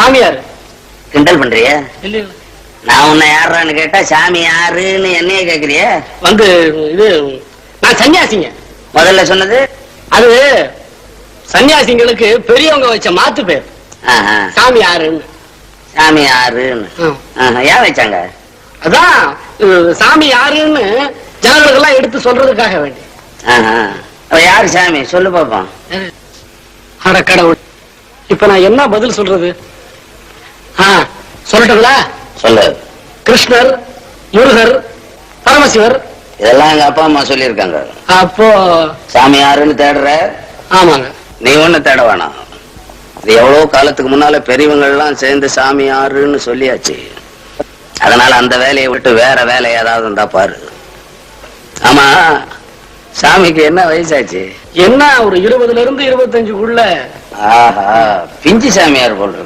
சாமியார். கிண்டல் பண்றிய? இல்ல நான் உன்னை யாருன்னு கேட்டா சாமி யாருன்னு என்னைய கேக்குறிய? வந்து இது நான் சன்னியாசிங்க. முதல்ல சொன்னது அது சன்னியாசிங்களுக்கு பெரியவங்க வச்ச மாத்து பேர். சாமி யாருன்னு. சாமி யாருன்னு ஏன் வச்சாங்க? அதான் சாமி யாருன்னு ஜனங்களுக்கு எல்லாம் எடுத்து சொல்றதுக்காக வேண்டி. யாரு சாமி சொல்லு பாப்போம். அட கடவுள், இப்ப நான் என்ன பதில் சொல்றது? சொல்லட்டுங்களா? சொல்லு. கிருஷ்ணர், முருகர், பரமசிவர் இதெல்லாம் எங்க அப்பா அம்மா சொல்லியிருக்காங்க. அப்போ சாமி யாருன்னு தேடுற? ஆமாங்க. நீ ஒண்ணு தேட வேணாம். இது எவ்வளவு காலத்துக்கு முன்னால பெரியவங்க எல்லாம் சேர்ந்து சாமி யாருன்னு சொல்லியாச்சு. அதனால அந்த வேலையை விட்டு வேற வேலை ஏதாவது இருந்தா பாரு. ஆமா, சாமிக்கு என்ன வயசாச்சு? என்ன ஒரு 20ல இருந்து 25க்குள்ள. ஆஹா, பிஞ்சு சாமியார் போல்.